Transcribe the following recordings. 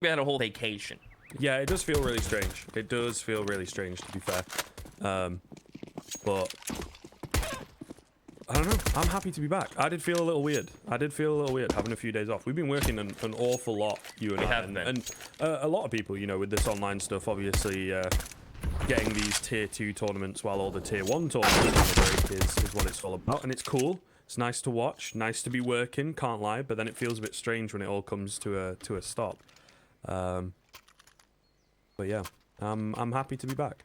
We had a whole vacation. Yeah, it does feel really strange. It does feel really strange, to be fair. But I don't know. I'm happy to be back. I did feel a little weird. Having a few days off. We've been working an awful lot, you and I. And a lot of people, you know, with this online stuff, obviously getting these tier 2 tournaments while all the tier 1 tournaments on the break is what it's all about. And it's cool. It's nice to watch. Nice to be working, can't lie. But then it feels a bit strange when it all comes to a stop. But yeah, I'm happy to be back.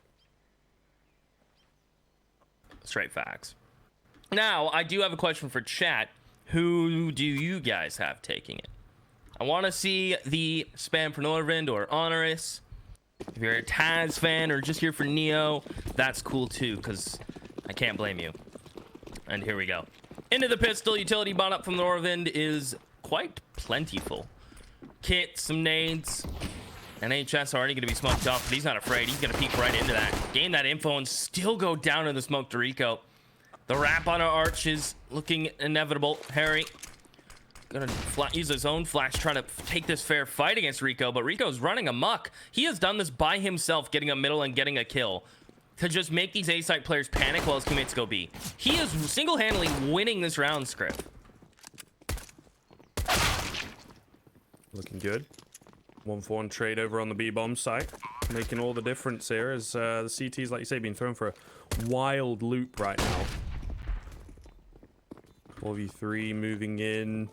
Straight facts. Now, I do have a question for chat. Who do you guys have taking it? I want to see the spam for NORDAVIND or HONORIS. If you're a Taz fan or just here for Neo, that's cool too, because I can't blame you. And here we go. Into the pistol, utility bought up from NORDAVIND is quite plentiful. Kit, some nades. NHS already going to be smoked off, but he's not afraid. He's going to peek right into that. Gain that info and still go down in the smoke to Rico. The wrap on our arch is looking inevitable. Harry going to use his own flash, trying to take this fair fight against Rico, but Rico's running amok. He has done this by himself, getting a middle and getting a kill to just make these A-site players panic while his teammates go B. He is single-handedly winning this round, Script. Looking good. 1-4 trade over on the B-bomb site, making all the difference here as the CT's, like you say, being thrown for a wild loop right now. 4v3 moving in,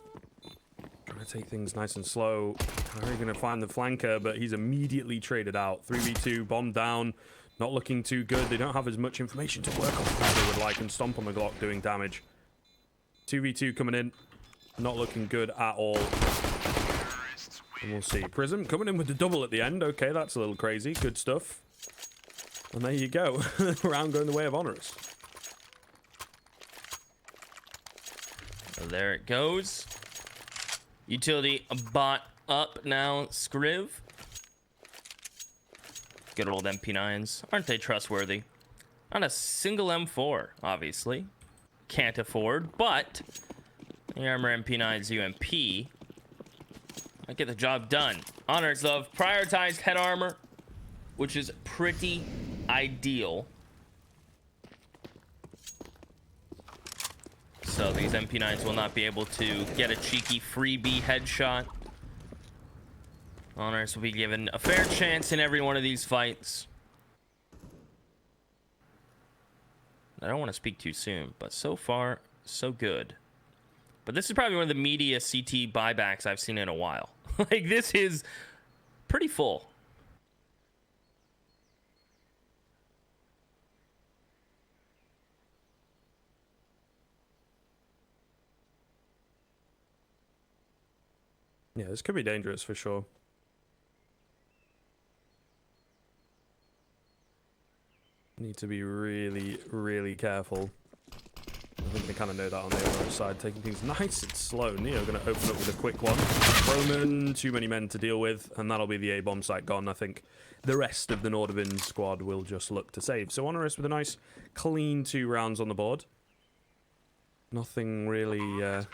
trying to take things nice and slow. They're going to find the flanker, but he's immediately traded out. 3v2, bomb down, not looking too good. They don't have as much information to work on as they would like, and Stomp on the Glock doing damage. 2v2 coming in, not looking good at all. And we'll see. Prism coming in with the double at the end. Okay, that's a little crazy. Good stuff. And there you go. Round going the way of HONORIS. There it goes. Utility bot up now. Scriv. Good old MP9s. Aren't they trustworthy? Not a single M4, obviously. Can't afford, but the Armor MP9's UMP. I get the job done. HONORIS though, prioritized head armor, which is pretty ideal. So these MP9s will not be able to get a cheeky freebie headshot. HONORIS will be given a fair chance in every one of these fights. I don't want to speak too soon, but so far, so good. But this is probably one of the meatiest CT buybacks I've seen in a while. Like, this is pretty full. Yeah, this could be dangerous for sure. Need to be really, really careful. I think they kind of know that on the other side, taking things nice and slow. Neo going to open up with a quick one. Roman, too many men to deal with, and that'll be the A-bomb site gone. I think the rest of the NORDAVIND squad will just look to save. So HONORIS with a nice, clean 2 rounds on the board. Nothing really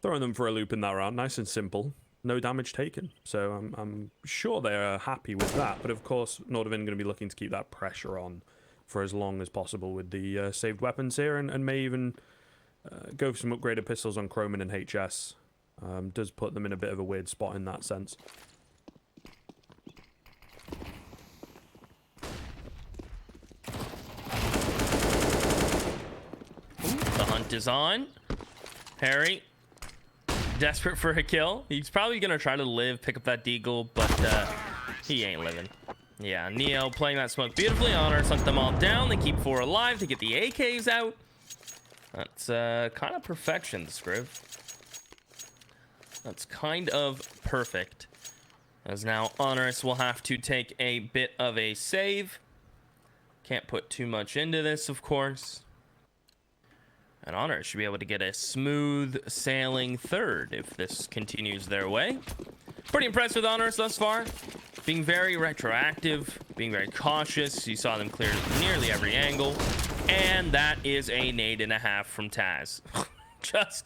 throwing them for a loop in that round. Nice and simple. No damage taken. So I'm sure they're happy with that. But of course, NORDAVIND going to be looking to keep that pressure on for as long as possible with the saved weapons here, and may even go for some upgraded pistols on Chromin and HS. Does put them in a bit of a weird spot in that sense. The hunt is on. Harry, desperate for a kill. He's probably going to try to live, pick up that deagle, but he ain't living. Yeah, Neo playing that smoke beautifully. HONORIS hunt them all down. They keep 4 alive. They get the AKs out. That's kind of perfection, Scriv. That's kind of perfect. As now HONORIS will have to take a bit of a save. Can't put too much into this, of course. And HONORIS should be able to get a smooth sailing third if this continues their way. Pretty impressed with HONORIS thus far. Being very retroactive, being very cautious. You saw them clear nearly every angle. And that is a nade and a half from Taz. Just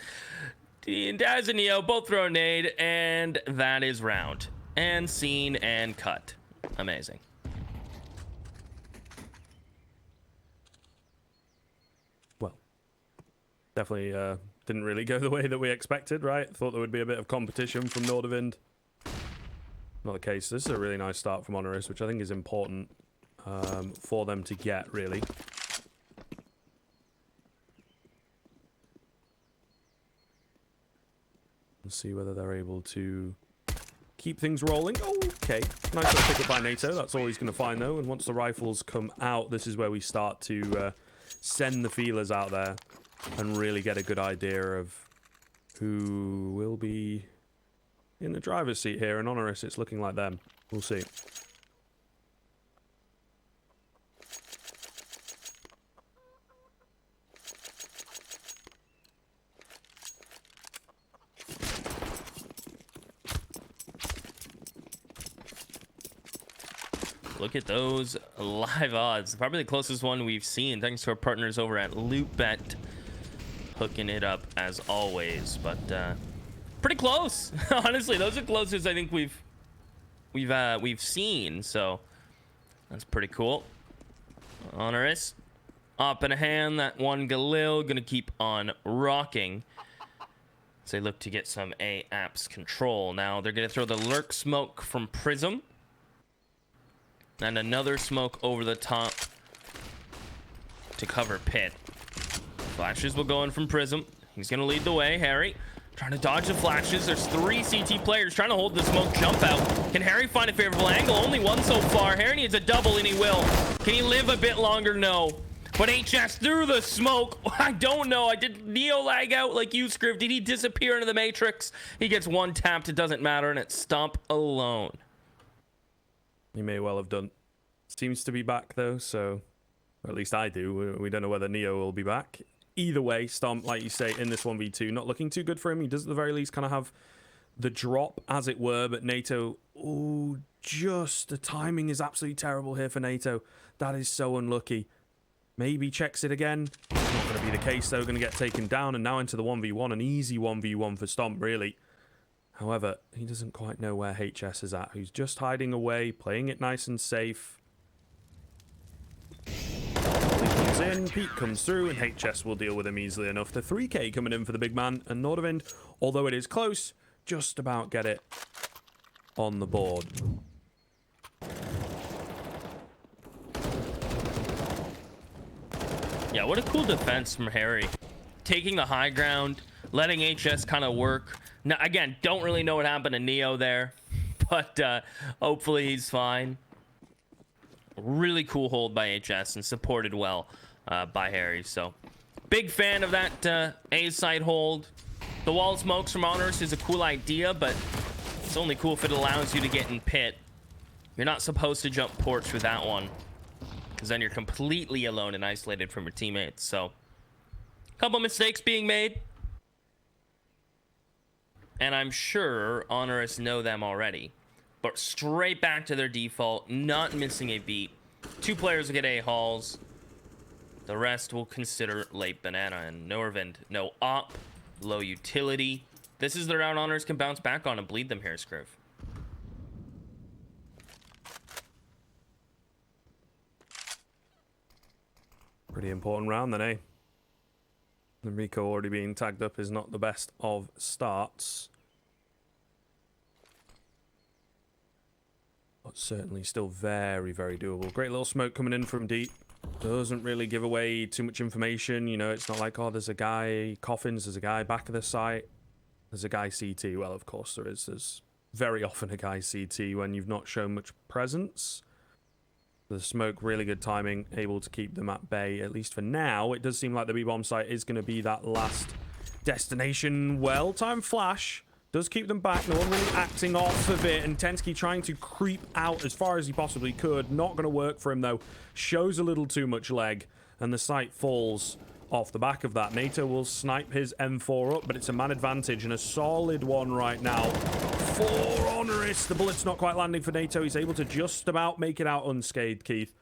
Daz and Neo both throw a nade, and that is round. And scene and cut. Amazing. Well, definitely didn't really go the way that we expected, right? Thought there would be a bit of competition from NORDAVIND. Not the case. This is a really nice start from HONORIS, which I think is important for them to get, really. Let's see whether they're able to keep things rolling. Oh, okay. Nice little pick up by NATO. That's all he's going to find, though. And once the rifles come out, this is where we start to send the feelers out there and really get a good idea of who will be in the driver's seat here. And HONORIS, it's looking like them. We'll see. Look at those live odds. Probably the closest one we've seen, thanks to our partners over at LootBet, hooking it up as always. But pretty close, honestly. Those are closest I think we've seen. So that's pretty cool. HONORIS up in a hand. That one Galil gonna keep on rocking. So they look to get some A-Apps control. Now they're gonna throw the lurk smoke from Prism. And another smoke over the top to cover Pit. Flashes will go in from Prism. He's going to lead the way. Harry trying to dodge the flashes. There's 3 CT players trying to hold the smoke jump out. Can Harry find a favorable angle? Only one so far. Harry needs a double, and he will. Can he live a bit longer? No. But HS through the smoke. I don't know. Did Neo lag out like you, Scriv? Did he disappear into the Matrix? He gets one tapped. It doesn't matter, and it's Stomp alone. He may well have done. Seems to be back, though, so... Or at least I do. We don't know whether Neo will be back. Either way, Stomp, like you say, in this 1v2, not looking too good for him. He does at the very least kind of have the drop, as it were, but NATO... Oh, just... The timing is absolutely terrible here for NATO. That is so unlucky. Maybe checks it again. Not going to be the case, though. Going to get taken down, and now into the 1v1. An easy 1v1 for Stomp, really. However, he doesn't quite know where HS is at, who's just hiding away, playing it nice and safe. He comes in, Pete comes through, and HS will deal with him easily enough. The 3k coming in for the big man, and NORDAVIND, although it is close, just about get it on the board. Yeah, what a cool defense from Harry. Taking the high ground, letting HS kind of work. Now, again, don't really know what happened to Neo there, but hopefully he's fine. Really cool hold by HS and supported well by Harry. So, big fan of that A side hold. The wall smokes from HONORIS is a cool idea, but it's only cool if it allows you to get in pit. You're not supposed to jump porch with that one, because then you're completely alone and isolated from your teammates. So, a couple mistakes being made. And I'm sure HONORIS know them already. But straight back to their default, not missing a beat. 2 players will get A hauls. The rest will consider late banana. And NORDAVIND, no op, low utility. This is the round HONORIS can bounce back on and bleed them here, Scriv. Pretty important round then, eh? The Rico already being tagged up is not the best of starts. But certainly still very, very doable. Great little smoke coming in from deep. Doesn't really give away too much information. You know, it's not like, oh, there's a guy coffins, there's a guy back of the site, there's a guy CT. Well, of course there is. There's very often a guy CT when you've not shown much presence. The smoke, really good timing, able to keep them at bay, at least for now. It does seem like the B-bomb site is going to be that last destination. Well-timed flash does keep them back. No one really acting off of it, and Tensky trying to creep out as far as he possibly could. Not going to work for him, though. Shows a little too much leg, and the site falls off the back of that. NATO will snipe his M4 up, but it's a man advantage, and a solid one right now for HONORIS. The bullet's not quite landing for NATO. He's able to just about make it out unscathed, Keith.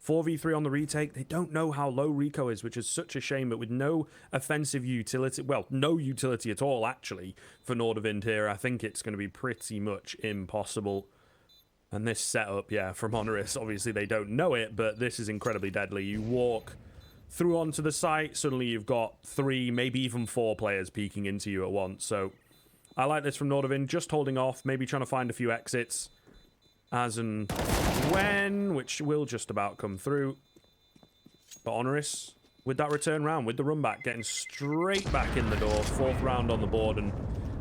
4v3 on the retake. They don't know how low Rico is, which is such a shame, but with no offensive utility, well, no utility at all, actually, for NORDAVIND here, I think it's going to be pretty much impossible. And this setup, yeah, from HONORIS, obviously they don't know it, but this is incredibly deadly. You walk through onto the site, suddenly you've got 3, maybe even 4 players peeking into you at once. So I like this from NORDAVIND, just holding off, maybe trying to find a few exits as and when, which will just about come through. But HONORIS, with that return round, with the run back, getting straight back in the door, 4th round on the board, and,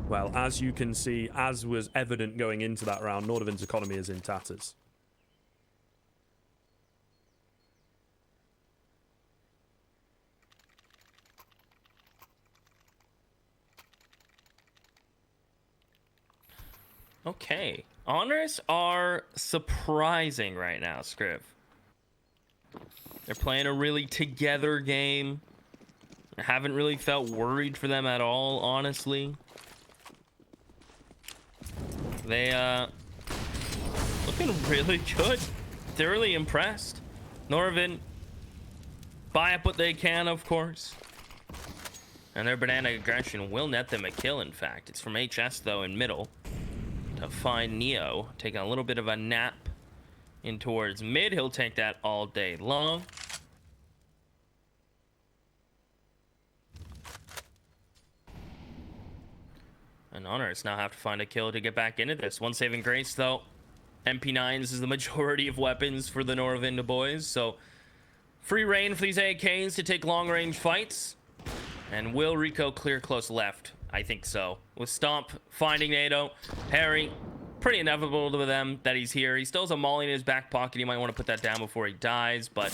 well, as you can see, as was evident going into that round, NORDAVIND's economy is in tatters. Okay. HONORIS are surprising right now, Scriv. They're playing a really together game. I haven't really felt worried for them at all, honestly. They, looking really good. Thoroughly impressed. NORDAVIND buy up what they can, of course. And their banana aggression will net them a kill, in fact. It's from HS, though, in middle. To find Neo, taking a little bit of a nap in towards mid. He'll take that all day long. And HONORIS now have to find a kill to get back into this. One saving grace, though. MP9s is the majority of weapons for the NORDAVIND boys, so free reign for these AKs to take long-range fights. And will Rico clear close left? I think so. With Stomp finding NATO, Harry, pretty inevitable to them that he's here. He still has a molly in his back pocket. He might want to put that down before he dies, but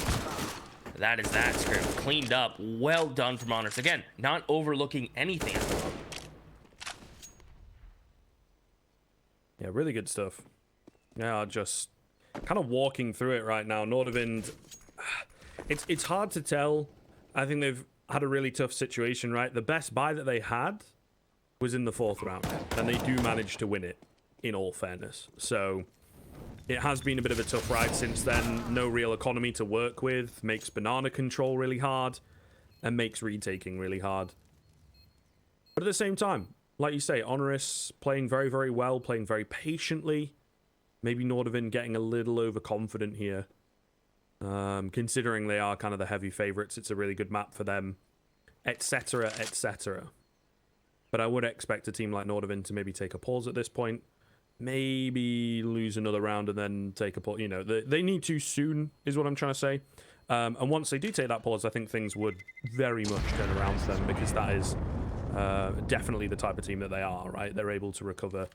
that is that script. Cleaned up. Well done from HONORIS. Again, not overlooking anything. Yeah, really good stuff. Yeah, just kind of walking through it right now. NORDAVIND, it's hard to tell. I think they've had a really tough situation, right? The best buy that they had was in the 4th round, and they do manage to win it, in all fairness. So it has been a bit of a tough ride since then. No real economy to work with, makes banana control really hard, and makes retaking really hard. But at the same time, like you say, HONORIS playing very, very well, playing very patiently. Maybe NORDAVIND getting a little overconfident here. Considering they are kind of the heavy favorites, it's a really good map for them, etc., etc. But I would expect a team like NORDAVIND to maybe take a pause at this point, maybe lose another round and then take a pause. You know, they need to soon, is what I'm trying to say. And once they do take that pause, I think things would very much turn around for them, because that is definitely the type of team that they are, right? They're able to recover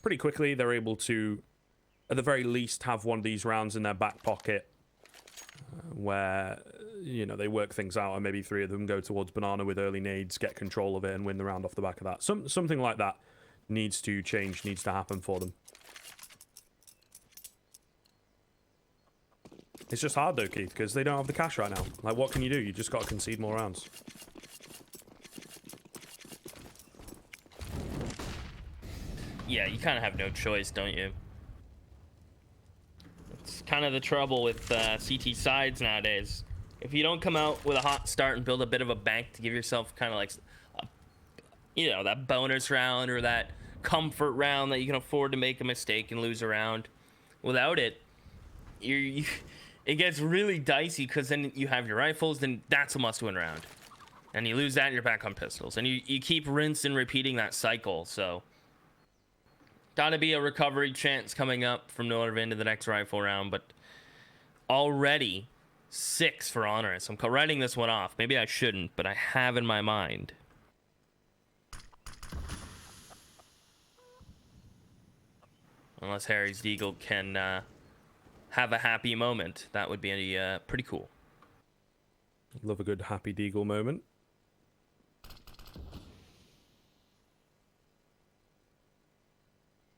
pretty quickly. They're able to, at the very least, have one of these rounds in their back pocket where, you know, they work things out and maybe 3 of them go towards banana with early nades, get control of it, and win the round off the back of that. Something like that needs to change, needs to happen for them. It's just hard, though, Keith, because they don't have the cash right now. Like, what can you do? You just got to concede more rounds. Yeah, you kind of have no choice, don't you? It's kind of the trouble with CT sides nowadays. If you don't come out with a hot start and build a bit of a bank to give yourself kind of like, you know, that bonus round or that comfort round that you can afford to make a mistake and lose a round, without it, it gets really dicey, because then you have your rifles, then that's a must-win round. And you lose that and you're back on pistols. And you keep rinse and repeating that cycle, so... Gotta be a recovery chance coming up from NORDAVIND in the next rifle round, but already 6 for HONORIS. I'm writing this one off. Maybe I shouldn't, but I have in my mind. Unless Harry's Deagle can have a happy moment. That would be pretty cool. Love a good happy Deagle moment.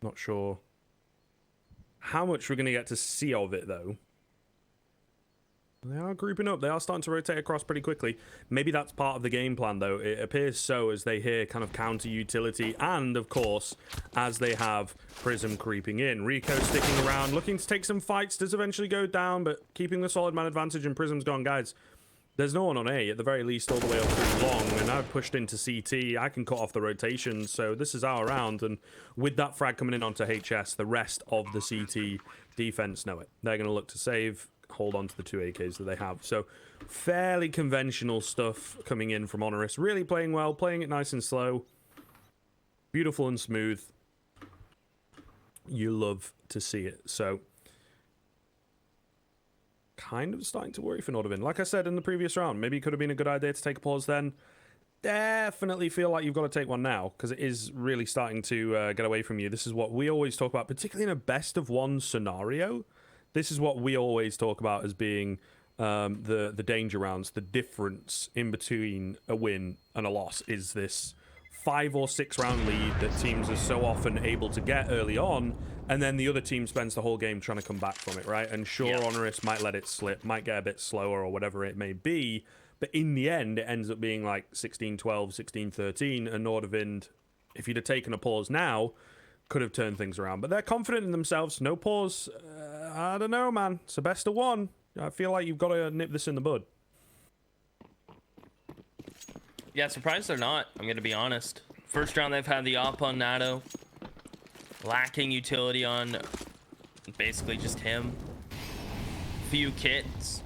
Not sure how much we're going to get to see of it, though. They are grouping up. They are starting to rotate across pretty quickly. Maybe that's part of the game plan, though. It appears so as they hear kind of counter utility. And, of course, as they have Prism creeping in. Rico sticking around, looking to take some fights. Does eventually go down, but keeping the solid man advantage. And Prism's gone, guys. There's no one on A, at the very least, all the way up through long. And I've pushed into CT. I can cut off the rotation. So this is our round. And with that frag coming in onto HS, the rest of the CT defense know it. They're going to look to save, hold on to the 2 AKs that they have. So fairly conventional stuff coming in from HONORIS. Really playing well, playing it nice and slow. Beautiful and smooth. You love to see it. So kind of starting to worry for NORDAVIND. Like I said in the previous round, maybe it could have been a good idea to take a pause then. Definitely feel like you've got to take one now, because it is really starting to get away from you. This is what we always talk about, particularly in a best of one scenario. This is what we always talk about as being the danger rounds. The difference in between a win and a loss is this 5 or 6 round lead that teams are so often able to get early on, and then the other team spends the whole game trying to come back from it, right? And sure, HONORIS might let it slip, might get a bit slower or whatever it may be, but in the end, it ends up being like 16-12, 16-13, and NORDAVIND, if you'd have taken a pause now, could have turned things around. But they're confident in themselves. No pause. I don't know, man. It's a best of one. I feel like you've got to nip this in the bud. Yeah, surprised they're not. I'm going to be honest. First round, they've had the op on Nato. Lacking utility on basically just him. Few kits.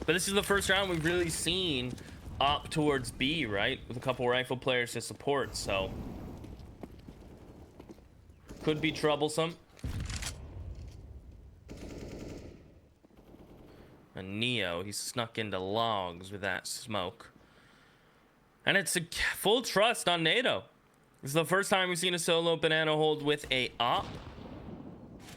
But this is the first round we've really seen op towards B, right? With a couple rifle players to support, so could be troublesome. And Neo, he snuck into logs with that smoke. And it's a full trust on NATO. This is the first time we've seen a solo banana hold with a op.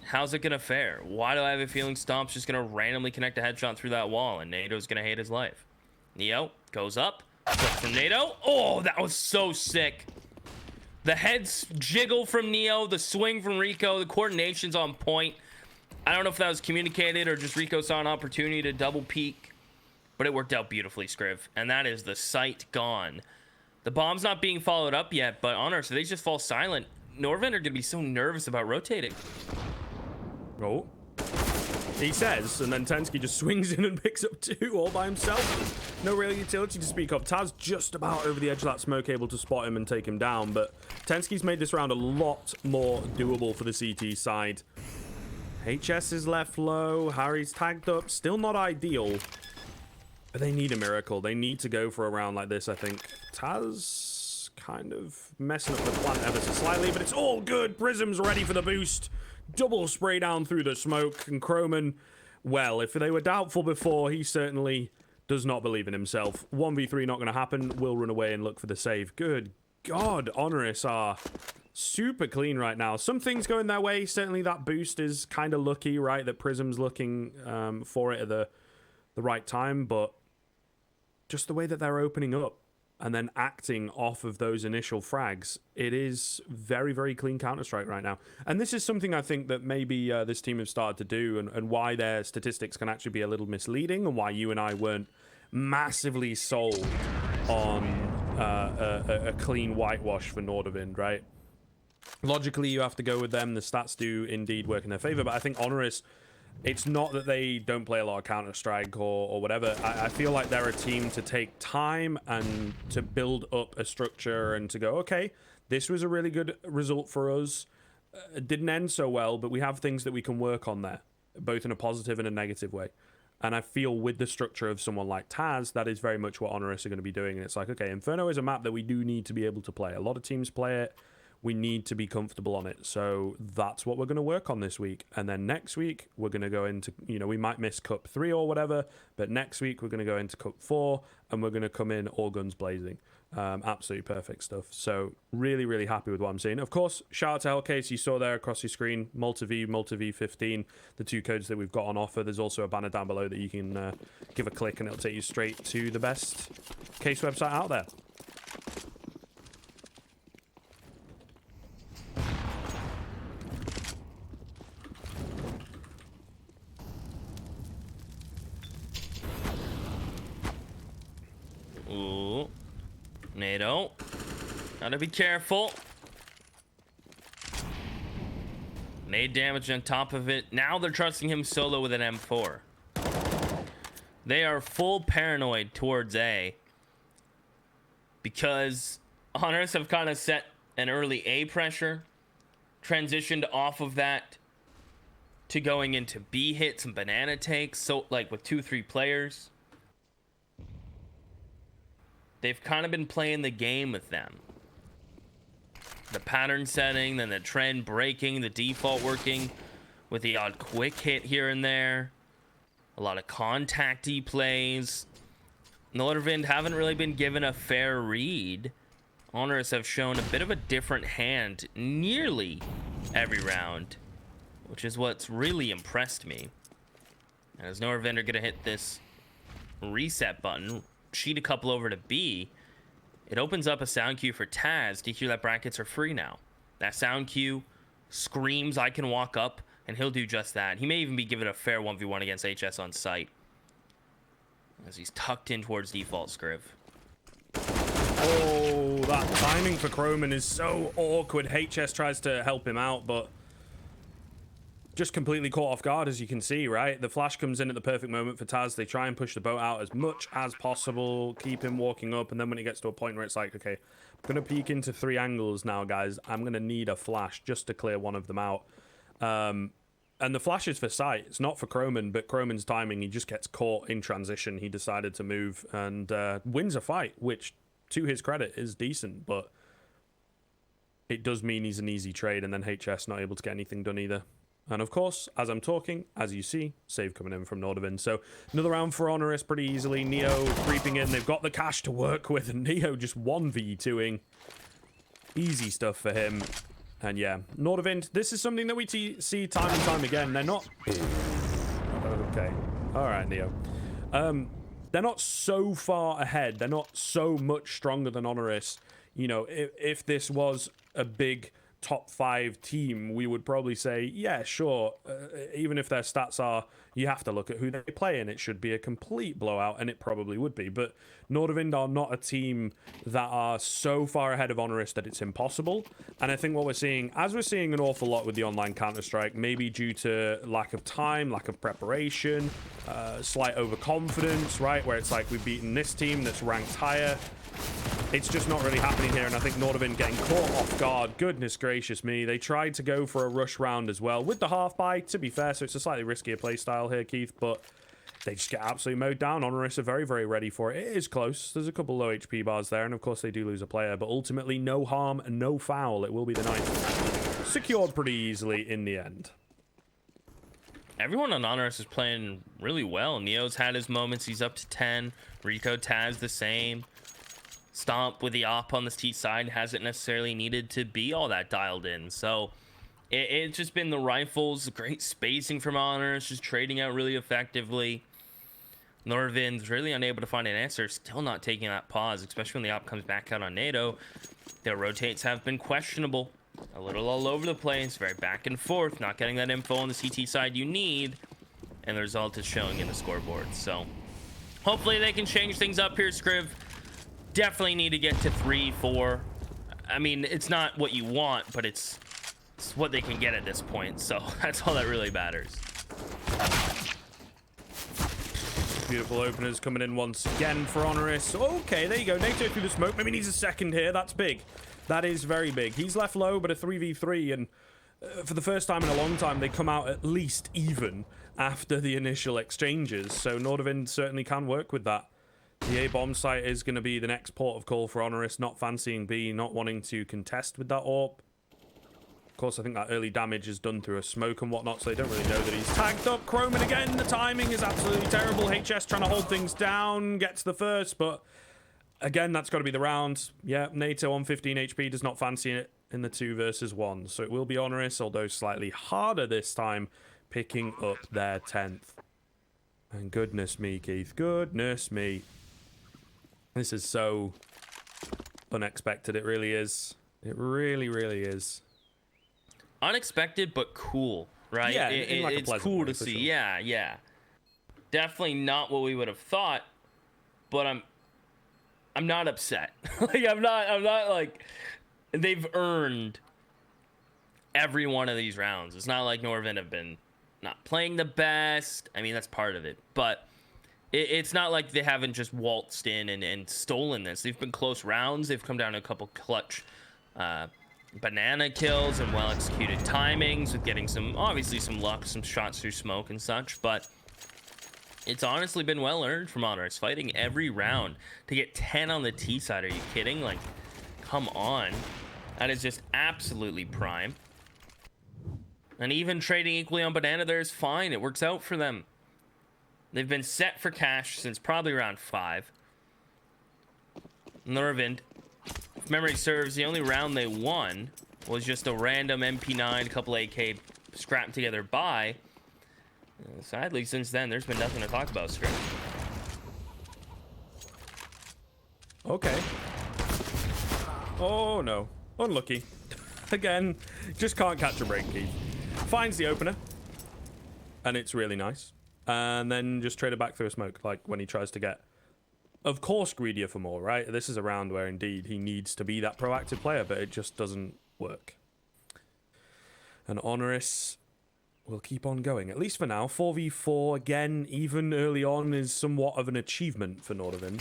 How's it gonna fare? Why do I have a feeling Stomp's just gonna randomly connect a headshot through that wall and NATO's gonna hate his life? Neo goes up, flip from NATO. Oh, that was so sick. The heads jiggle from Neo, the swing from Rico, the coordination's on point. I don't know if that was communicated or just Rico saw an opportunity to double peek, but it worked out beautifully, Scriv. And that is the sight gone. The bomb's not being followed up yet, but HONORIS, so they just fall silent. NORDAVIND are gonna be so nervous about rotating. Oh. He says, and then Tensky just swings in and picks up 2 all by himself. No real utility to speak of. Taz just about over the edge of that smoke, able to spot him and take him down, but Tensky's made this round a lot more doable for the CT side. HS is left low, Harry's tagged up, still not ideal, but they need a miracle. They need to go for a round like this, I think. Taz kind of messing up the plan ever so slightly, but it's all good. Prism's ready for the boost. Double spray down through the smoke, and Croman, well, if they were doubtful before, he certainly does not believe in himself. 1v3 not going to happen. Will run away and look for the save. Good God, HONORIS are super clean right now. Some things going their way. Certainly that boost is kind of lucky, right? That Prism's looking for it at the right time, but just the way that they're opening up and then acting off of those initial frags, it is very, very clean Counter-Strike right now. And this is something I think that maybe this team have started to do, and why their statistics can actually be a little misleading, and why you and I weren't massively sold on a clean whitewash for NORDAVIND, right? Logically, you have to go with them. The stats do indeed work in their favor, but I think HONORIS, it's not that they don't play a lot of Counter-Strike or whatever. I feel like they're a team to take time and to build up a structure and to go, okay, this was a really good result for us. It didn't end so well, but we have things that we can work on there, both in a positive and a negative way. And I feel with the structure of someone like Taz, that is very much what HONORIS are going to be doing. And it's like, okay, Inferno is a map that we do need to be able to play. A lot of teams play it. We need to be comfortable on it. So that's what we're going to work on this week. And then next week, we're going to go into, you know, we might miss Cup 3 or whatever, but next week we're going to go into Cup 4 and we're going to come in all guns blazing. Absolutely perfect stuff. So really, really happy with what I'm seeing. Of course, shout out to Hellcase. You saw there across your screen, MultiV15, the 2 codes that we've got on offer. There's also a banner down below that you can give a click and it'll take you straight to the best case website out there. Ooh. NATO. Gotta be careful. Nade damage on top of it. Now they're trusting him solo with an M4. They are full paranoid towards A. Because HONORIS have kind of set an early A pressure. Transitioned off of that to going into B hits and banana takes. So, like, with 2-3 players. They've kind of been playing the game with them. The pattern setting, then the trend breaking, the default working with the odd quick hit here and there. A lot of contacty plays. NORDAVIND haven't really been given a fair read. HONORIS have shown a bit of a different hand nearly every round, which is what's really impressed me. And as NORDAVIND are going to hit this reset button, cheat a couple over to B, it opens up a sound cue for Taz to hear that brackets are free now. That sound cue screams, I can walk up, and he'll do just that. He may even be given a fair 1v1 against HS on site, as he's tucked in towards default Scriv. Oh, that timing for Croman is so awkward. HS tries to help him out, but just completely caught off guard, as you can see, right? The flash comes in at the perfect moment for Taz. They try and push the boat out as much as possible, keep him walking up, and then when it gets to a point where it's like, okay, I'm going to peek into 3 angles now, guys. I'm going to need a flash just to clear one of them out. And the flash is for sight. It's not for Croman, but Croman's timing, he just gets caught in transition. He decided to move and wins a fight, which, to his credit, is decent, but it does mean he's an easy trade, and then HS not able to get anything done either. And of course, as I'm talking, as you see, save coming in from NORDAVIND. So another round for HONORIS pretty easily. Neo creeping in. They've got the cash to work with, and Neo just 1v2ing. Easy stuff for him. And yeah, NORDAVIND, this is something that we see time and time again. They're not... Okay. All right, Neo. They're not so far ahead. They're not so much stronger than HONORIS. You know, if this was a big top 5 team, we would probably say, yeah, sure. Even if their stats are, you have to look at who they play, and it should be a complete blowout, and it probably would be. But NORDAVIND are not a team that are so far ahead of HONORIS that it's impossible. And I think what we're seeing, as we're seeing an awful lot with the online Counter-Strike, maybe due to lack of time, lack of preparation, slight overconfidence, right? Where it's like, we've beaten this team that's ranked higher. It's just not really happening here, and I think NORDAVIND getting caught off guard. Goodness gracious me. They tried to go for a rush round as well with the half buy, to be fair, so it's a slightly riskier play style here, Keith, but they just get absolutely mowed down. HONORIS are very, very ready for it. It is close. There's a couple low HP bars there, and of course they do lose a player, but ultimately no harm and no foul. It will be the night. Secured pretty easily in the end. Everyone on HONORIS is playing really well. Neo's had his moments. He's up to 10. Rico, Taz, the same. Stomp with the op on this T side hasn't necessarily needed to be all that dialed in. So it's just been the rifles, great spacing from HONORIS, just trading out really effectively. NORDAVIND's really unable to find an answer, still not taking that pause, especially when the op comes back out on NATO. Their rotates have been questionable, a little all over the place, very back and forth, not getting that info on the CT side you need, and the result is showing in the scoreboard. So hopefully they can change things up here, Scriv. Definitely need to get to 3, 4. I mean, it's not what you want, but it's what they can get at this point. So that's all that really matters. Beautiful openers coming in once again for HONORIS. Okay, there you go. NATO through the smoke. Maybe needs a second here. That's big. That is very big. He's left low, but a 3v3. And for the first time in a long time, they come out at least even after the initial exchanges. So NORDAVIND certainly can work with that. The A bomb site is going to be the next port of call for HONORIS, not fancying B, not wanting to contest with that AWP. Of course, I think that early damage is done through a smoke and whatnot, so they don't really know that he's tagged up. Croman again, the timing is absolutely terrible. HS trying to hold things down, gets the first, but again, that's got to be the round. Yeah, NATO on 15 HP does not fancy it in the 2 versus 1, so it will be HONORIS, although slightly harder this time, picking up their 10th. And goodness me, Keith, goodness me. This is so unexpected. It really is. It really, really is. Unexpected, but cool, right? Yeah, it's cool to see. Sure. Yeah. Definitely not what we would have thought, but I'm not upset. Like, I'm not like, they've earned every one of these rounds. It's not like NORDAVIND have been not playing the best. I mean, that's part of it, but it's not like they haven't just waltzed in and stolen this. They've been close rounds. They've come down to a couple clutch banana kills and well-executed timings with getting some, obviously some luck, some shots through smoke and such, but it's honestly been well earned from HONORIS, fighting every round to get 10 on the T side. Are you kidding? Like, come on. That is just absolutely prime. And even trading equally on banana there is fine. It works out for them. They've been set for cash since probably round 5. NORDAVIND, if memory serves, the only round they won was just a random MP9, couple AK scrapped together buy. Sadly, since then, there's been nothing to talk about, Script. Okay. Oh, no. Unlucky. Again, just can't catch a break, Keith. Finds the opener. And it's really nice. And then just trade it back through a smoke, like when he tries to get, of course, greedier for more, right? This is a round where, indeed, he needs to be that proactive player, but it just doesn't work. And HONORIS will keep on going, at least for now. 4v4, again, even early on, is somewhat of an achievement for NORDAVIND.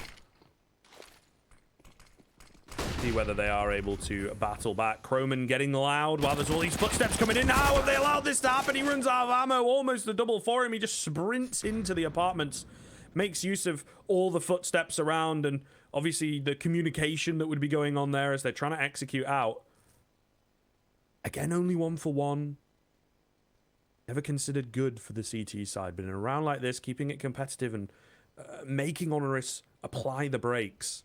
See whether they are able to battle back. Croman getting loud while there's all these footsteps coming in. How have they allowed this to happen? He runs out of ammo, almost the double for him. He just sprints into the apartments, makes use of all the footsteps around, and obviously the communication that would be going on there as they're trying to execute out. Again, only 1 for 1. Never considered good for the CT side, but in a round like this, keeping it competitive and making HONORIS apply the brakes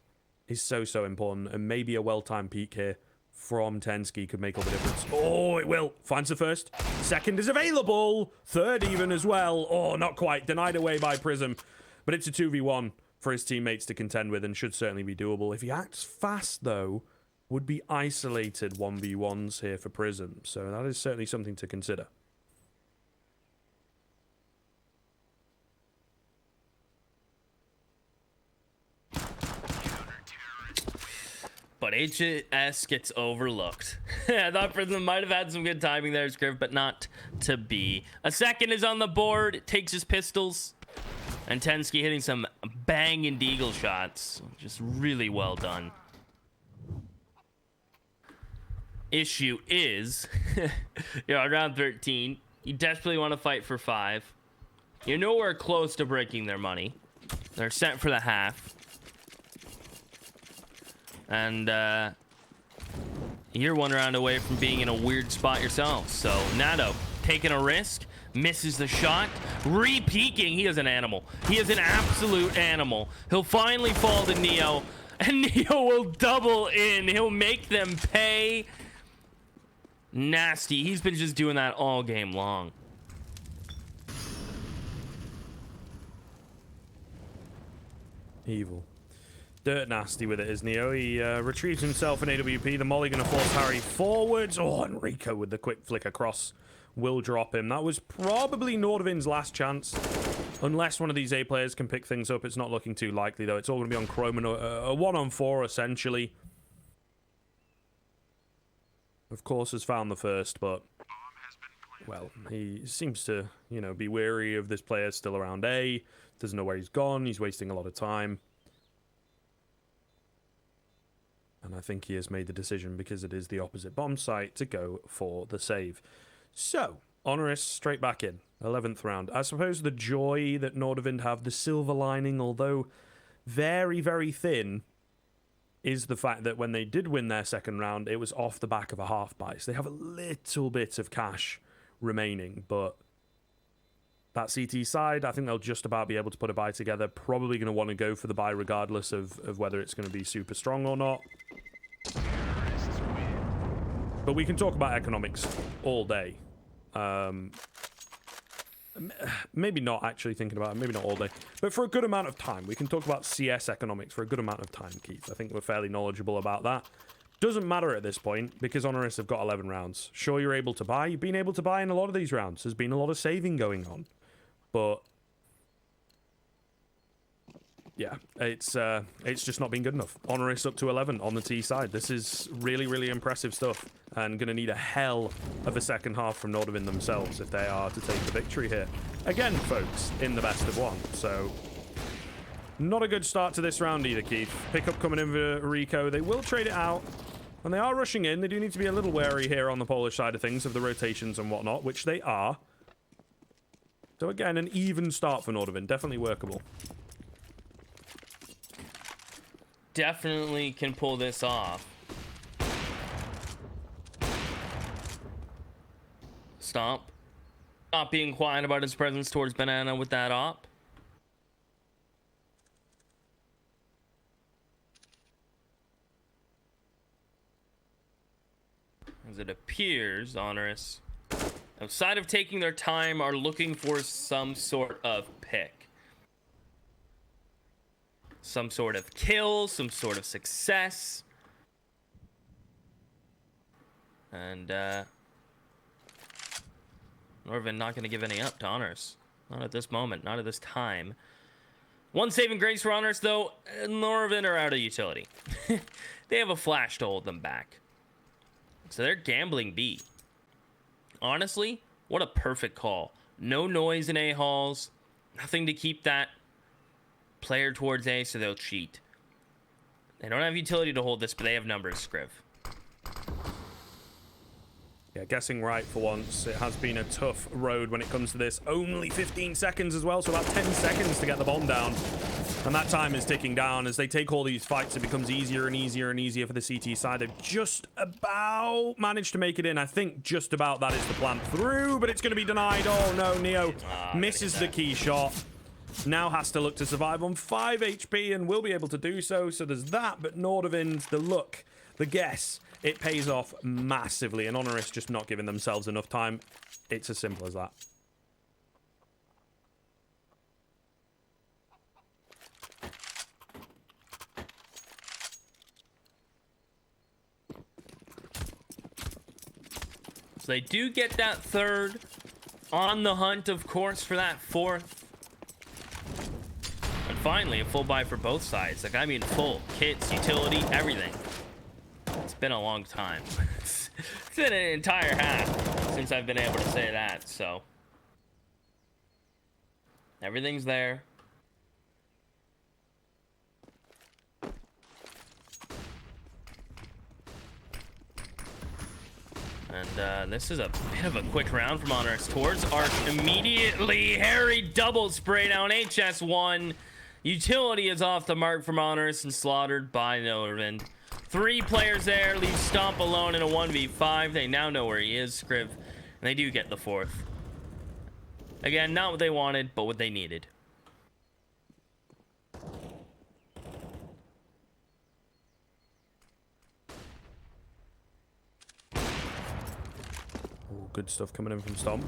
is so important, and maybe a well-timed peek here from Tensky could make all the difference. Oh, it will. Finds the first. Second is available. Third even as well. Oh, not quite. Denied away by Prism, but it's a 2v1 for his teammates to contend with and should certainly be doable. If he acts fast, though, would be isolated 1v1s here for Prism, so that is certainly something to consider. But HS gets overlooked. I thought Prism might have had some good timing there, Scriv, but not to be. A second is on the board. It takes his pistols. And Tensky hitting some banging deagle shots. Just really well done. Issue is, you're on round 13. You desperately want to fight for 5. You're nowhere close to breaking their money. They're set for the half. And you're 1 round away from being in a weird spot yourself. So Nato taking a risk, misses the shot, re-peeking. He is an animal. He is an absolute animal. He'll finally fall to Neo, and Neo will double in. He'll make them pay. Nasty. He's been just doing that all game long. Evil. Dirt nasty with it is Neo. He retrieves himself in AWP. The molly going to force Harry forwards. Oh, Enrico with the quick flick across will drop him. That was probably NORDAVIND's last chance. Unless one of these A players can pick things up. It's not looking too likely, though. It's all going to be on Croman. A 1-on-4, essentially. Of course, has found the first, but... well, he seems to, you know, be wary of this player still around A. Doesn't know where he's gone. He's wasting a lot of time. And I think he has made the decision, because it is the opposite bomb site, to go for the save. So, HONORIS straight back in. 11th round. I suppose the joy that NORDAVIND have, the silver lining, although very, very thin, is the fact that when they did win their second round, it was off the back of a half buy. So they have a little bit of cash remaining, but that CT side, I think they'll just about be able to put a buy together. Probably going to want to go for the buy regardless of whether it's going to be super strong or not. But we can talk about economics all day. Maybe not actually thinking about it, maybe not all day, but for a good amount of time. We can talk about CS economics for a good amount of time, Keith. I think we're fairly knowledgeable about that. Doesn't matter at this point, because HONORIS have got 11 rounds. Sure, you're able to buy. You've been able to buy in a lot of these rounds. There's been a lot of saving going on. But yeah, it's just not been good enough. Honoris up to 11 on the T side. This is really, really impressive stuff, and gonna need a hell of a second half from NORDAVIND themselves if they are to take the victory here. Again, folks, in the best of 1. So not a good start to this round either, Keith. Pickup coming in for Rico. They will trade it out, and they are rushing in. They do need to be a little wary here on the Polish side of things of the rotations and whatnot, which they are. So again, an even start for NORDAVIND. Definitely workable. Definitely can pull this off. Stomp. Not being quiet about his presence towards Banana with that op. As it appears, Honoris, outside of taking their time, are looking for some sort of pick. Some sort of kill, some sort of success. And, NORDAVIND not going to give any up to Honors. Not at this moment, not at this time. One saving grace for Honors, though. NORDAVIND are out of utility. They have a flash to hold them back. So they're gambling B. Honestly, what a perfect call. No noise in A-halls. Nothing to keep that player towards A, so they'll cheat. They don't have utility to hold this, but they have numbers, Scriv. Yeah, guessing right for once. It has been a tough road when it comes to this. Only 15 seconds as well, so about 10 seconds to get the bomb down. And that time is ticking down. As they take all these fights, it becomes easier and easier and easier for the CT side. They've just about managed to make it in. I think just about that is the plan through, but it's going to be denied. Oh no, Neo misses the key shot. Now has to look to survive on 5 HP and will be able to do so. So there's that, but NORDAVIND, the look, the guess, it pays off massively. And Honoris just not giving themselves enough time. It's as simple as that. So they do get that third. On the hunt, of course, for that fourth. And finally, a full buy for both sides. Like, I mean, full. Kits, utility, everything. It's been a long time. It's been an entire half since I've been able to say that, so. Everything's there. And this is a bit of a quick round from Honors towards Arch. Immediately, Harry double spray down HS1. Utility is off the mark from Honors and slaughtered by NORDAVIND. 3 players there, leave Stomp alone in a 1v5. They now know where he is, Scriv. And they do get the 4th. Again, not what they wanted, but what they needed. Good stuff coming in from Stomp.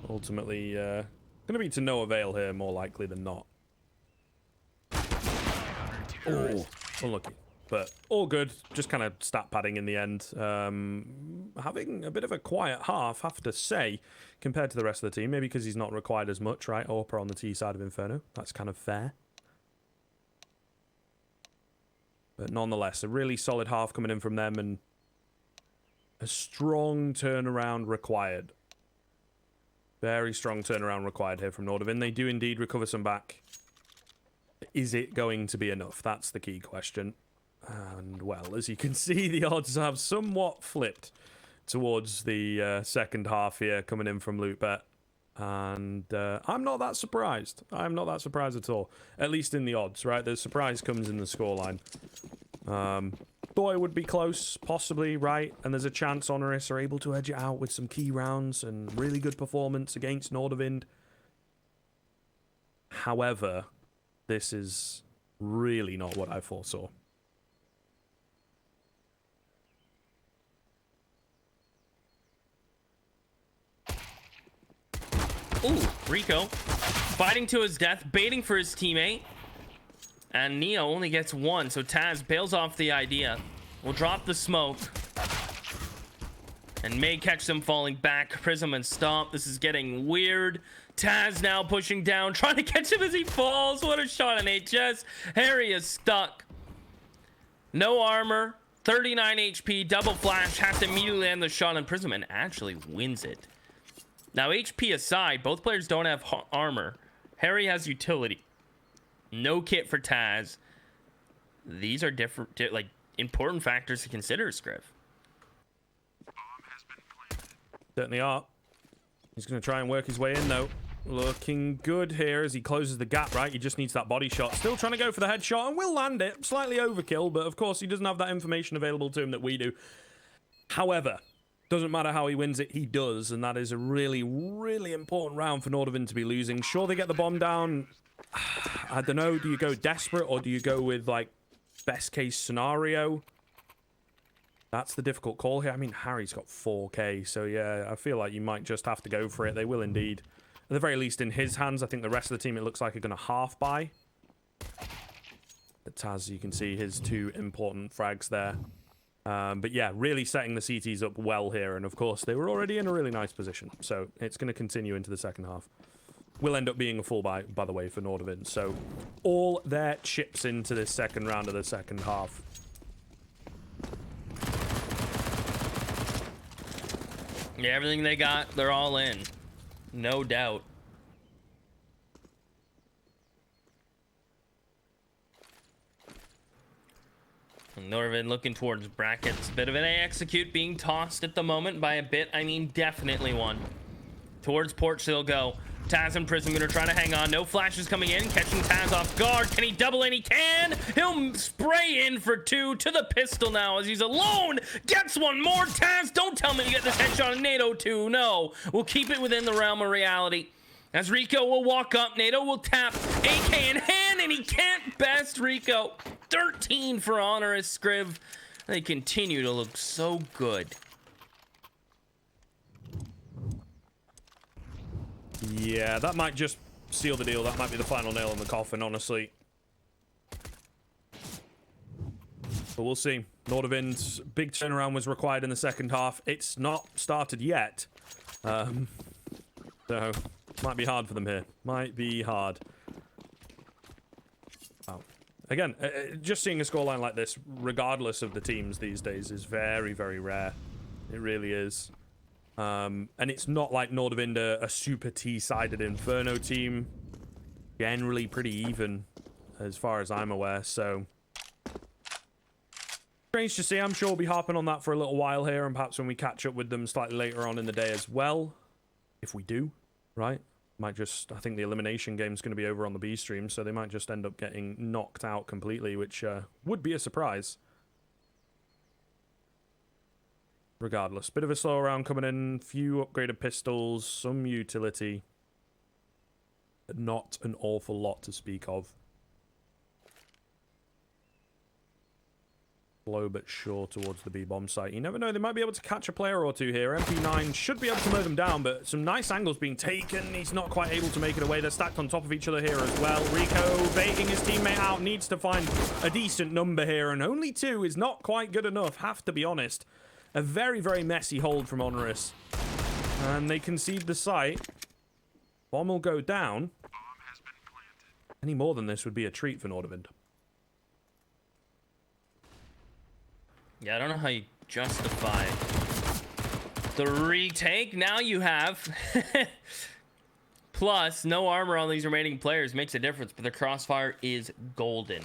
Ultimately, going to be to no avail here, more likely than not. Oh, unlucky. But all good. Just kind of stat padding in the end. Having a bit of a quiet half, have to say, compared to the rest of the team. Maybe because he's not required as much, right? Orpa on the T side of Inferno. That's kind of fair. But nonetheless, a really solid half coming in from them, and a strong turnaround required. Very strong turnaround required here from NORDAVIND. They do indeed recover some back. Is it going to be enough? That's the key question. And, well, as you can see, the odds have somewhat flipped towards the second half here coming in from LootBet. And I'm not that surprised. I'm not that surprised at all. At least in the odds, right? The surprise comes in the scoreline. Thought it would be close, possibly, right? And there's a chance Honoris are able to edge it out with some key rounds and really good performance against NORDAVIND. However, this is really not what I foresaw. Ooh, Rico fighting to his death, baiting for his teammate. And Neo only gets 1, so Taz bails off the idea. We'll drop the smoke. and may catch them falling back. Prism and Stomp. This is getting weird. Taz now pushing down, trying to catch him as he falls. What a shot on HS. Harry is stuck. No armor. 39 HP. Double flash. Has to immediately end the shot on Prism and actually wins it. Now, HP aside, both players don't have armor. Harry has utility. No kit for Taz. These are different, like, important factors to consider, Scriv. Certainly are. He's going to try and work his way in, though. Looking good here as he closes the gap, right? He just needs that body shot. Still trying to go for the headshot and will land it. Slightly overkill, but of course he doesn't have that information available to him that we do. However, doesn't matter how he wins it, he does. And that is a really, really important round for NORDAVIND to be losing. Sure, they get the bomb down. I don't know. Do you go desperate or do you go with, like, best case scenario? That's the difficult call here. I mean, Harry's got 4k, so yeah, I feel like you might just have to go for it. They will indeed. At the very least, in his hands, I think the rest of the team, it looks like, are going to half buy. But Taz, you can see his 2 important frags there. But yeah, really setting the CTs up well here. And of course, they were already in a really nice position. So it's going to continue into the second half. Will end up being a full buy, by the way, for NORDAVIND. So all their chips into this second round of the second half. Yeah, everything they got, they're all in. No doubt. NORDAVIND looking towards brackets. Bit of an execute being tossed at the moment. By a bit, I mean definitely one. Towards porch they'll go. Taz and Prism gonna try to hang on. No flashes coming in. Catching Taz off guard. Can he double in? He can! He'll spray in for 2 to the pistol now as he's alone. Gets one more. Taz, don't tell me you get this headshot on NATO 2. No. We'll keep it within the realm of reality. As Rico will walk up, NATO will tap. AK in hand, and he can't best Rico. 13 for HONORIS, Scriv. They continue to look so good. Yeah, that might just seal the deal. That might be the final nail in the coffin, honestly. But we'll see. NORDAVIND's big turnaround was required in the second half. It's not started yet. So, might be hard for them here. Might be hard. Oh. Again, just seeing a scoreline like this, regardless of the teams these days, is very, very rare. It really is. And it's not like NORDAVIND a super T-sided Inferno team. Generally pretty even, as far as I'm aware, so... Strange to see. I'm sure we'll be harping on that for a little while here, and perhaps when we catch up with them slightly later on in the day as well. If we do, right? Might just... I think the elimination game's going to be over on the B stream, so they might just end up getting knocked out completely, which would be a surprise. Regardless, bit of a slow round coming in, few upgraded pistols, some utility, but not an awful lot to speak of. Slow but sure towards the B-bomb site. You never know, they might be able to catch a player or 2 here. MP9 should be able to mow them down, but some nice angles being taken. He's not quite able to make it away. They're stacked on top of each other here as well. Rico baiting his teammate out, needs to find a decent number here, and only 2 is not quite good enough, have to be honest. A very, very messy hold from HONORIS. And they concede the site. Bomb will go down. Any more than this would be a treat for NORDAVIND. Yeah, I don't know how you justify the retake. Now you have. Plus, no armor on these remaining players makes a difference, but the crossfire is golden.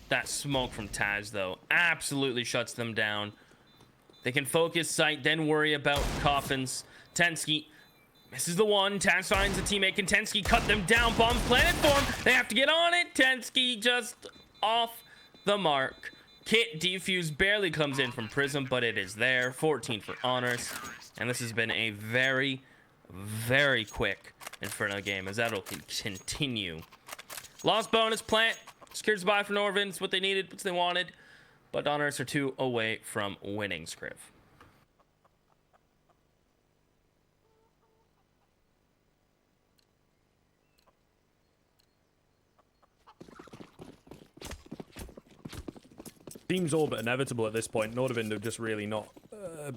That smoke from Taz, though, absolutely shuts them down. They can focus sight, then worry about coffins. Tensky misses the one. Taz finds a teammate. Can Tensky cut them down? Bomb planted for him. They have to get on it. Tensky just off the mark. Kit defuse barely comes in from Prism, but it is there. 14 for HONORIS. And this has been a very, very quick Inferno game, as that'll continue. Lost bonus plant. Secures the buy for NORDAVIND. It's what they needed, what they wanted. But HONORIS are 2 away from winning, Scriv. Seems all but inevitable at this point. NORDAVIND have just really not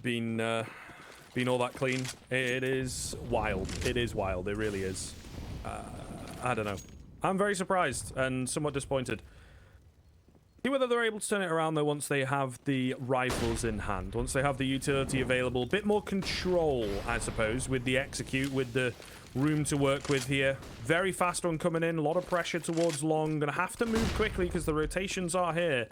been all that clean. It is wild. It is wild. It really is. I don't know. I'm very surprised and somewhat disappointed. See whether they're able to turn it around, though, once they have the rifles in hand. Once they have the utility available. Bit more control, I suppose, with the execute, with the room to work with here. Very fast one coming in. A lot of pressure towards long. Gonna have to move quickly because the rotations are here.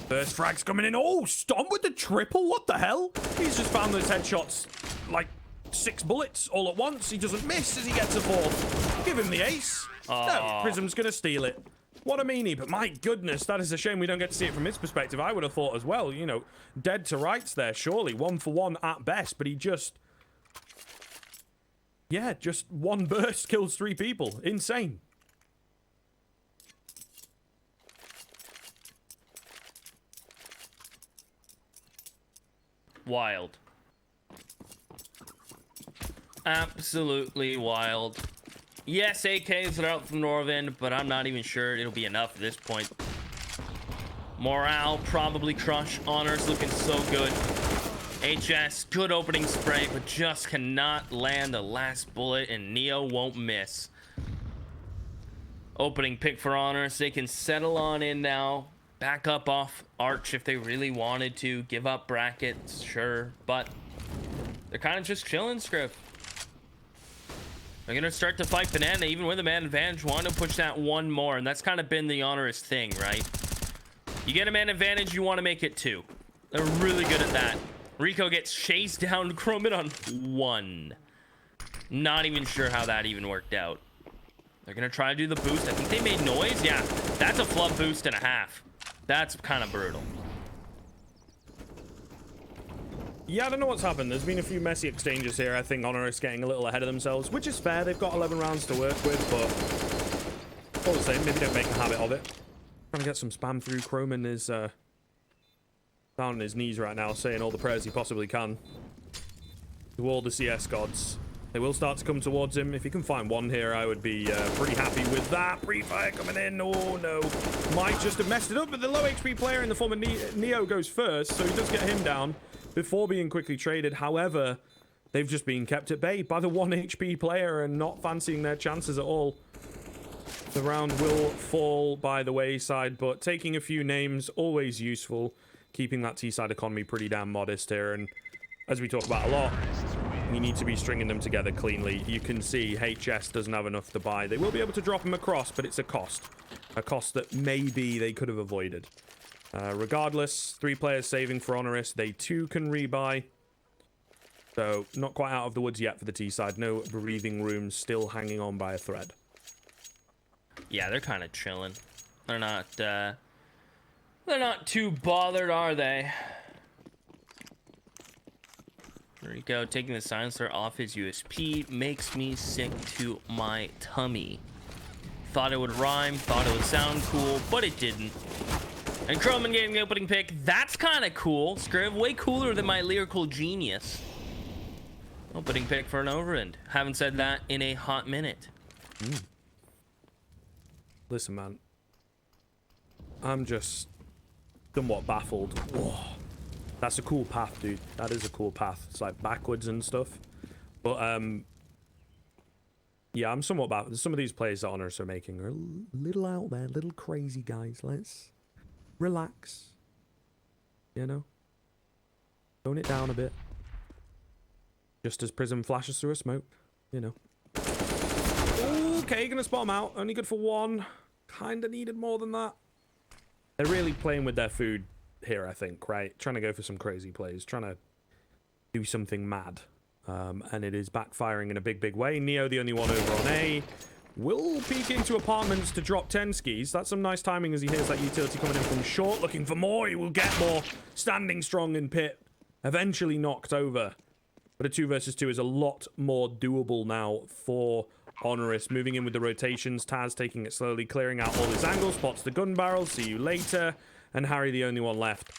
First frag's coming in. Oh, Stomp with the triple. What the hell? He's just found those headshots like 6 bullets all at once. He doesn't miss as he gets a 4th. Give him the ace. No, Prism's gonna steal it. What a meanie, but my goodness, that is a shame we don't get to see it from his perspective. I would have thought as well, you know, dead to rights there, surely. 1 for 1 at best, but he just... Yeah, just one burst kills 3 people. Insane. Wild. Absolutely wild. Yes, AKs are out from NORDAVIND, but I'm not even sure it'll be enough at this point. Morale probably crush. Honors looking so good. HS, good opening spray, but just cannot land the last bullet, and Neo won't miss. Opening pick for Honors. They can settle on in now. Back up off Arch if they really wanted to. Give up brackets, sure, but they're kind of just chilling, Scriv. They're going to start to fight Banana, even with a man advantage. Want to push that one more, and that's kind of been the Honors thing, right? You get a man advantage, you want to make it 2. They're really good at that. Rico gets chased down, Croman on 1. Not even sure how that even worked out. They're going to try to do the boost. I think they made noise. Yeah, that's a flub boost and a half. That's kind of brutal. Yeah, I don't know what's happened. There's been a few messy exchanges here. I think Honoris getting a little ahead of themselves, which is fair. They've got 11 rounds to work with, but all the same, maybe don't make a habit of it. Trying to get some spam through. Croman is down on his knees right now, saying all the prayers he possibly can to all the CS gods. They will start to come towards him. If he can find one here, I would be pretty happy with that. Pre-fire coming in. Oh, no. Might just have messed it up, but the low HP player in the form of Neo goes first, so he does get him down before being quickly traded. However, they've just been kept at bay by the 1 HP player and not fancying their chances at all. The round will fall by the wayside, but taking a few names, always useful. Keeping that T-side economy pretty damn modest here, and as we talk about a lot, you need to be stringing them together cleanly. You can see HS doesn't have enough to buy. They will be able to drop him across, but it's a cost. A cost that maybe they could have avoided. Regardless, 3 players saving for Honoris. They too can rebuy. So, not quite out of the woods yet for the T-side. No breathing room, still hanging on by a thread. Yeah, they're kind of chilling. They're not too bothered, are they? Rico taking the silencer off his USP makes me sick to my tummy. Thought it would rhyme, thought it would sound cool, but it didn't. And Croman getting the opening pick. That's kind of cool. Scriv, way cooler than my lyrical genius. Opening pick for an NORDAVIND. Haven't said that in a hot minute. Listen, man. I'm just somewhat baffled. Whoa. That's a cool path, dude. That is a cool path. It's like backwards and stuff. But, yeah, I'm somewhat baffled. Some of these plays that Honors are making are a little out there, a little crazy, guys. Let's relax. You know? Tone it down a bit. Just as Prism flashes through a smoke. You know. Okay, gonna spot him out. Only good for 1. Kinda needed more than that. They're really playing with their food here, I think, right? Trying to go for some crazy plays. Trying to do something mad. And it is backfiring in a big way. Neo, the only one over on A, will peek into apartments to drop 10 skis. That's some nice timing as he hears that utility coming in from short. Looking for more. He will get more. Standing strong in pit. Eventually knocked over. But a 2 versus 2 is a lot more doable now for Honoris. Moving in with the rotations. Taz taking it slowly, clearing out all his angles. Spots the gun barrel. See you later. And Harry, the only one left.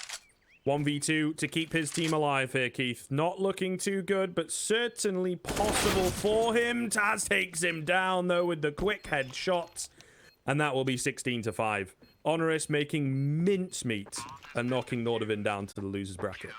1v2 to keep his team alive here, Keith. Not looking too good, but certainly possible for him. Taz takes him down, though, with the quick headshots. And that will be 16-5 Honoris making mincemeat and knocking NORDAVIND down to the losers bracket.